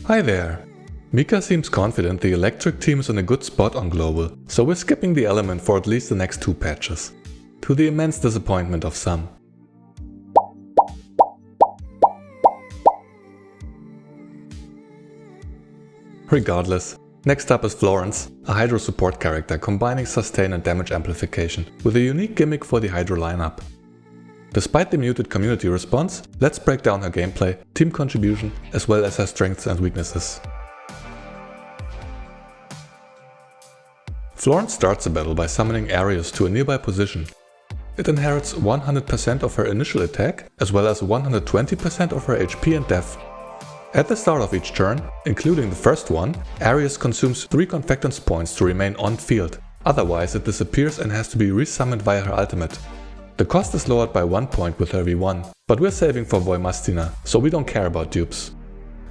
Hi there! Mika seems confident the electric team is in a good spot on global, so we're skipping the element for at least the next 2 patches. To the immense disappointment of some. Regardless, next up is Florence, a Hydro support character combining sustain and damage amplification with a unique gimmick for the Hydro lineup. Despite the muted community response, let's break down her gameplay, team contribution, as well as her strengths and weaknesses. Florence starts the battle by summoning Arios to a nearby position. It inherits 100% of her initial attack, as well as 120% of her HP and def. At the start of each turn, including the first one, Arios consumes 3 Confectance points to remain on field, otherwise it disappears and has to be resummoned via her ultimate. The cost is lowered by 1 point with her V1, but we're saving for Voimastina, so we don't care about dupes.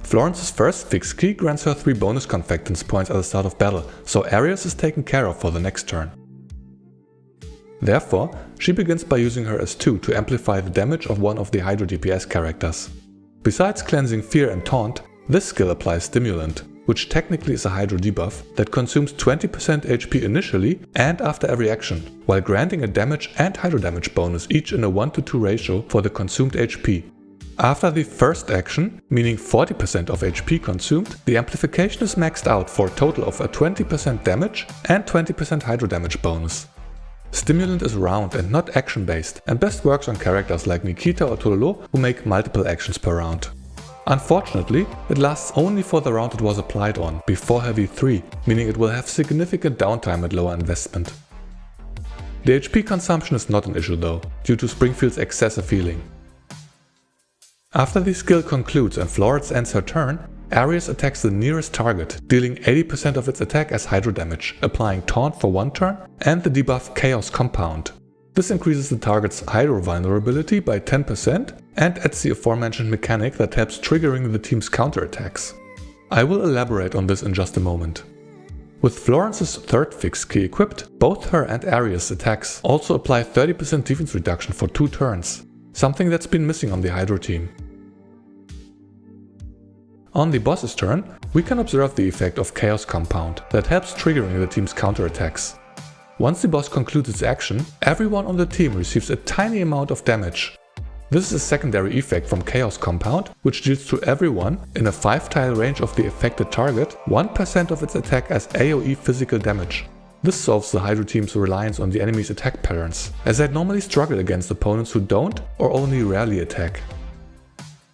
Florence's first fixed key grants her 3 bonus Confectance points at the start of battle, so Arios is taken care of for the next turn. Therefore, she begins by using her S2 to amplify the damage of one of the Hydro DPS characters. Besides cleansing Fear and Taunt, this skill applies Stimulant, which technically is a Hydro debuff that consumes 20% HP initially and after every action, while granting a damage and Hydro damage bonus each in a 1:2 ratio for the consumed HP. After the first action, meaning 40% of HP consumed, the amplification is maxed out for a total of a 20% damage and 20% Hydro damage bonus. Stimulant is round and not action based and best works on characters like Nikita or Tololo who make multiple actions per round. Unfortunately, it lasts only for the round it was applied on, before her V3, meaning it will have significant downtime at lower investment. The HP consumption is not an issue though, due to Springfield's excessive healing. After the skill concludes and Florence ends her turn, Arios attacks the nearest target, dealing 80% of its attack as Hydro damage, applying Taunt for 1 turn and the debuff Chaos Compound. This increases the target's Hydro vulnerability by 10% and adds the aforementioned mechanic that helps triggering the team's counterattacks. I will elaborate on this in just a moment. With Florence's third fixed key equipped, both her and Arios' attacks also apply 30% defense reduction for 2 turns, something that's been missing on the Hydro team. On the boss's turn, we can observe the effect of Chaos Compound that helps triggering the team's counterattacks. Once the boss concludes its action, everyone on the team receives a tiny amount of damage. This is a secondary effect from Chaos Compound, which deals to everyone in a 5-tile range of the affected target 1% of its attack as AoE physical damage. This solves the Hydro team's reliance on the enemy's attack patterns, as they normally struggle against opponents who don't or only rarely attack.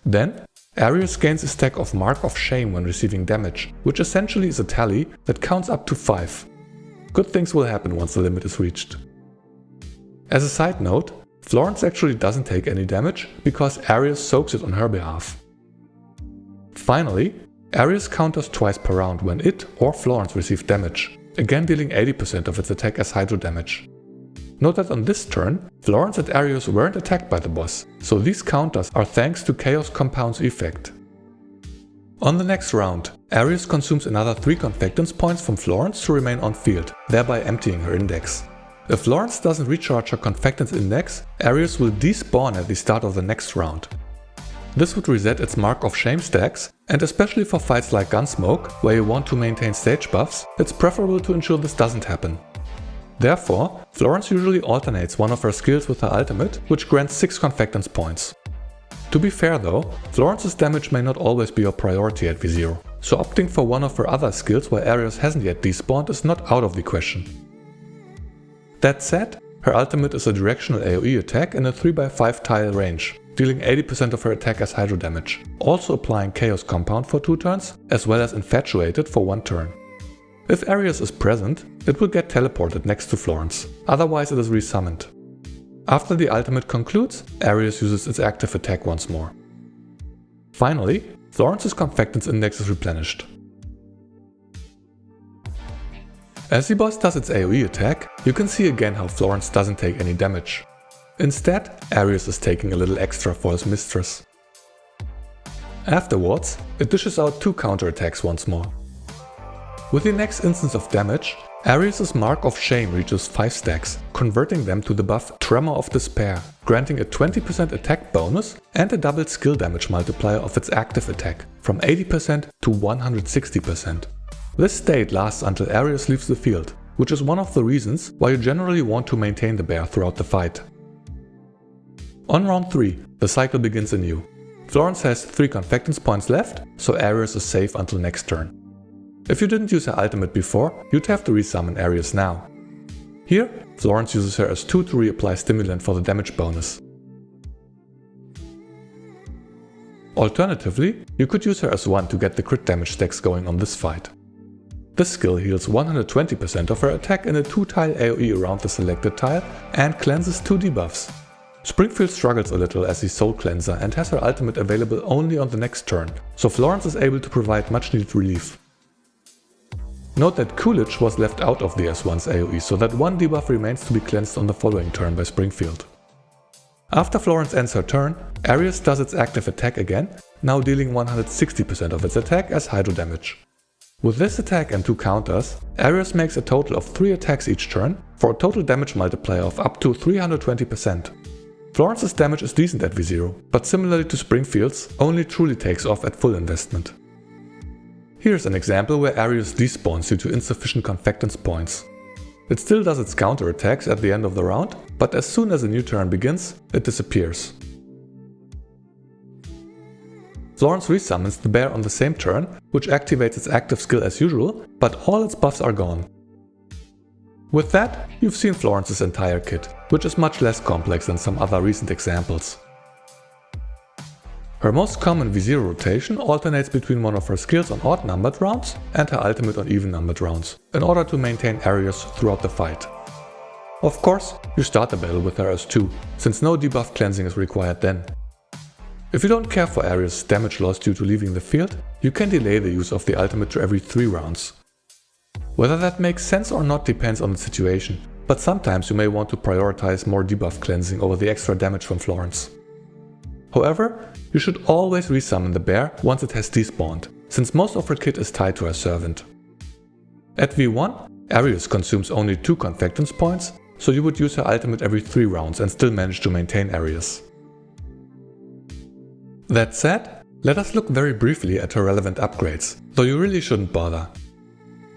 Then, Arios gains a stack of Mark of Shame when receiving damage, which essentially is a tally that counts up to 5. Good things will happen once the limit is reached. As a side note, Florence actually doesn't take any damage because Arios soaks it on her behalf. Finally, Arios counters twice per round when it or Florence receive damage, again dealing 80% of its attack as Hydro damage. Note that on this turn, Florence and Arios weren't attacked by the boss, so these counters are thanks to Chaos Compound's effect. On the next round, Arios consumes another 3 Confectance points from Florence to remain on field, thereby emptying her index. If Florence doesn't recharge her Confectance index, Arios will despawn at the start of the next round. This would reset its Mark of Shame stacks, and especially for fights like Gunsmoke, where you want to maintain stage buffs, it's preferable to ensure this doesn't happen. Therefore, Florence usually alternates one of her skills with her ultimate, which grants 6 Confectance points. To be fair though, Florence's damage may not always be your priority at V0, so opting for one of her other skills while Arios hasn't yet despawned is not out of the question. That said, her ultimate is a directional AoE attack in a 3x5 tile range, dealing 80% of her attack as Hydro damage, also applying Chaos Compound for 2 turns, as well as Infatuated for 1 turn. If Arios is present, it will get teleported next to Florence, otherwise it is resummoned. After the ultimate concludes, Arios uses its active attack once more. Finally, Florence's Confectance index is replenished. As the boss does its AoE attack, you can see again how Florence doesn't take any damage. Instead, Arios is taking a little extra for his mistress. Afterwards, it dishes out 2 counterattacks once more. With the next instance of damage, Arios' Mark of Shame reaches 5 stacks, converting them to the buff Tremor of Despair, granting a 20% attack bonus and a double skill damage multiplier of its active attack, from 80% to 160%. This state lasts until Arios leaves the field, which is one of the reasons why you generally want to maintain the bear throughout the fight. On round 3, the cycle begins anew. Florence has 3 Confectance points left, so Arios is safe until next turn. If you didn't use her ultimate before, you'd have to resummon Arios now. Here, Florence uses her S2 to reapply Stimulant for the damage bonus. Alternatively, you could use her S1 to get the crit damage stacks going on this fight. This skill heals 120% of her attack in a 2-tile AoE around the selected tile and cleanses 2 debuffs. Springfield struggles a little as the Soul Cleanser and has her ultimate available only on the next turn, so Florence is able to provide much needed relief. Note that Coolidge was left out of the S1's AoE, so that 1 debuff remains to be cleansed on the following turn by Springfield. After Florence ends her turn, Arios does its active attack again, now dealing 160% of its attack as hydro damage. With this attack and 2 counters, Arios makes a total of 3 attacks each turn, for a total damage multiplier of up to 320%. Florence's damage is decent at V0, but similarly to Springfield's, only truly takes off at full investment. Here's an example where Arios despawns due to insufficient Confectance points. It still does its counter attacks at the end of the round, but as soon as a new turn begins, it disappears. Florence resummons the bear on the same turn, which activates its active skill as usual, but all its buffs are gone. With that, you've seen Florence's entire kit, which is much less complex than some other recent examples. Her most common V0 rotation alternates between one of her skills on odd-numbered rounds and her ultimate on even-numbered rounds, in order to maintain Arios throughout the fight. Of course, you start the battle with her S2, since no debuff cleansing is required then. If you don't care for Arios' damage loss due to leaving the field, you can delay the use of the ultimate to every 3 rounds. Whether that makes sense or not depends on the situation, but sometimes you may want to prioritize more debuff cleansing over the extra damage from Florence. However, you should always resummon the bear once it has despawned, since most of her kit is tied to her servant. At V1, Arios consumes only 2 Confectance points, so you would use her ultimate every 3 rounds and still manage to maintain Arios. That said, let us look very briefly at her relevant upgrades, though you really shouldn't bother.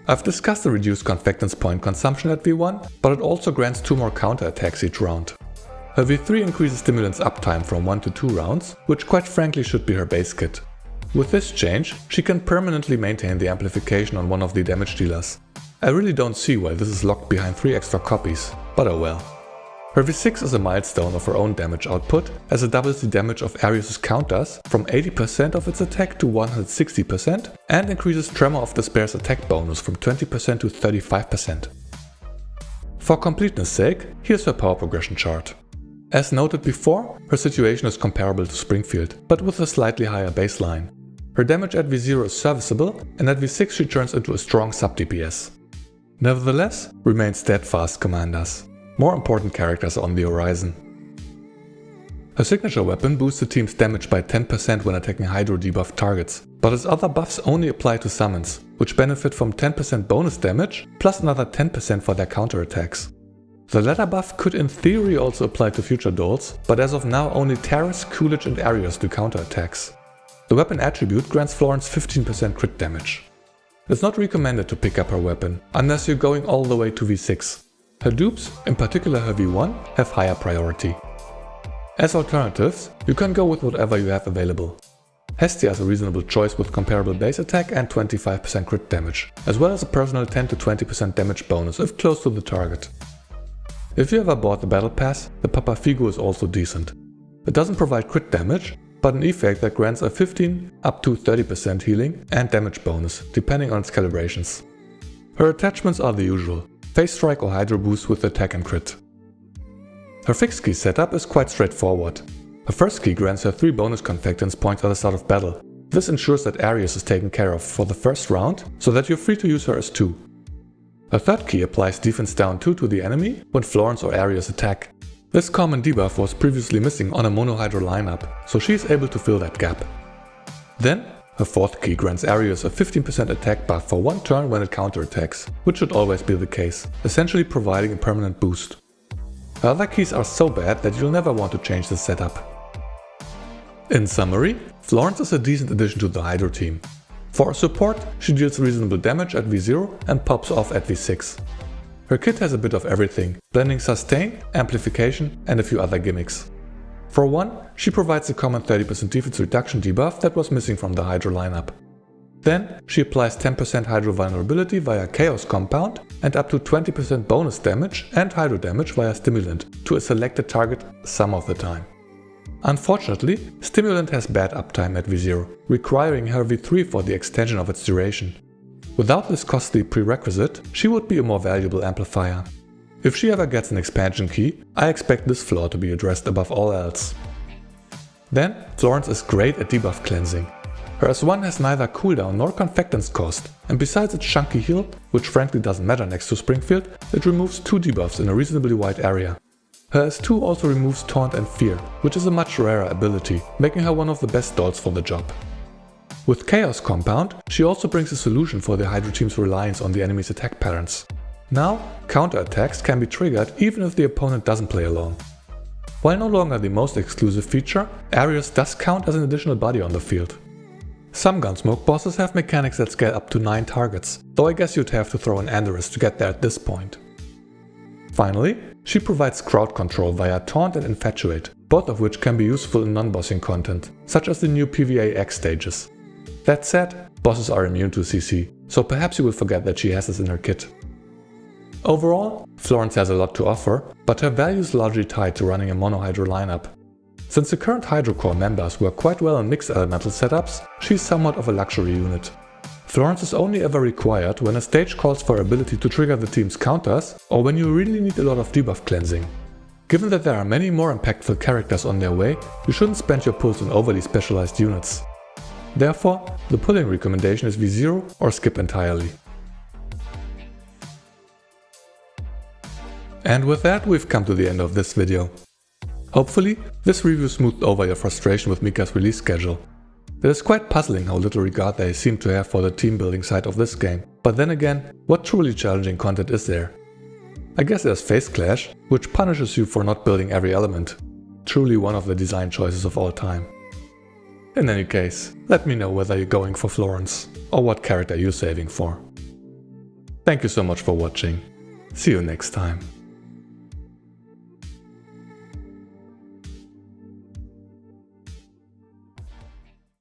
I've discussed the reduced Confectance point consumption at V1, but it also grants 2 more counter attacks each round. Her V3 increases Stimulant's uptime from 1 to 2 rounds, which quite frankly should be her base kit. With this change, she can permanently maintain the amplification on one of the damage dealers. I really don't see why this is locked behind 3 extra copies, but oh well. Her V6 is a milestone of her own damage output, as it doubles the damage of Arios' counters from 80% of its attack to 160% and increases Tremor of Despair's attack bonus from 20% to 35%. For completeness sake, here's her power progression chart. As noted before, her situation is comparable to Springfield, but with a slightly higher baseline. Her damage at V0 is serviceable, and at V6 she turns into a strong sub-DPS. Nevertheless, remain steadfast, commanders. More important characters are on the horizon. Her signature weapon boosts the team's damage by 10% when attacking Hydro debuff targets, but its other buffs only apply to summons, which benefit from 10% bonus damage, plus another 10% for their counterattacks. The latter buff could in theory also apply to future duels, but as of now only Terrace, Coolidge and Arios do counterattacks. The weapon attribute grants Florence 15% crit damage. It's not recommended to pick up her weapon, unless you're going all the way to V6. Her dupes, in particular her V1, have higher priority. As alternatives, you can go with whatever you have available. Hestia is a reasonable choice with comparable base attack and 25% crit damage, as well as a personal 10 to 20% damage bonus if close to the target. If you ever bought the Battle Pass, the Papa Figo is also decent. It doesn't provide crit damage, but an effect that grants a 15 up to 30% healing and damage bonus, depending on its calibrations. Her attachments are the usual, Phase Strike or Hydro Boost with attack and crit. Her fixed key setup is quite straightforward. Her first key grants her 3 bonus Confectance points at the start of battle. This ensures that Arios is taken care of for the first round, so that you're free to use her as 2. Her third key applies defense down 2 to the enemy when Florence or Arios attack. This common debuff was previously missing on a mono Hydro lineup, so she is able to fill that gap. Then, Her fourth key grants Arios a 15% attack buff for 1 turn when it counterattacks, which should always be the case, essentially providing a permanent boost. Her other keys are so bad that you'll never want to change the setup. In summary, Florence is a decent addition to the Hydro team. For a support, she deals reasonable damage at V0 and pops off at V6. Her kit has a bit of everything, blending sustain, amplification and a few other gimmicks. For one, she provides the common 30% defense reduction debuff that was missing from the Hydro lineup. Then, she applies 10% Hydro vulnerability via Chaos Compound and up to 20% bonus damage and Hydro damage via Stimulant to a selected target some of the time. Unfortunately, Stimulant has bad uptime at V0, requiring her V3 for the extension of its duration. Without this costly prerequisite, she would be a more valuable amplifier. If she ever gets an expansion key, I expect this flaw to be addressed above all else. Then, Florence is great at debuff cleansing. Her S1 has neither cooldown nor confectance cost, and besides its chunky heal, which frankly doesn't matter next to Springfield, it removes 2 debuffs in a reasonably wide area. Her S2 also removes Taunt and Fear, which is a much rarer ability, making her one of the best dolls for the job. With Chaos Compound, she also brings a solution for the Hydro team's reliance on the enemy's attack patterns. Now, counterattacks can be triggered even if the opponent doesn't play along. While no longer the most exclusive feature, Arios does count as an additional body on the field. Some Gunsmoke bosses have mechanics that scale up to 9 targets, though I guess you'd have to throw an Andorus to get there at this point. Finally, she provides crowd control via Taunt and Infatuate, both of which can be useful in non-bossing content, such as the new PvA X stages. That said, bosses are immune to CC, so perhaps you will forget that she has this in her kit. Overall, Florence has a lot to offer, but her value is largely tied to running a mono-Hydro lineup. Since the current Hydro Core members work quite well in mixed elemental setups, she's somewhat of a luxury unit. Florence is only ever required when a stage calls for her ability to trigger the team's counters, or when you really need a lot of debuff cleansing. Given that there are many more impactful characters on their way, you shouldn't spend your pulls on overly specialized units. Therefore, the pulling recommendation is V0 or skip entirely. And with that, we've come to the end of this video. Hopefully, this review smoothed over your frustration with Mika's release schedule. It is quite puzzling how little regard they seem to have for the team building side of this game, but then again, what truly challenging content is there? I guess there's Phase Clash, which punishes you for not building every element. Truly one of the design choices of all time. In any case, let me know whether you're going for Florence, or what character you're saving for. Thank you so much for watching. See you next time.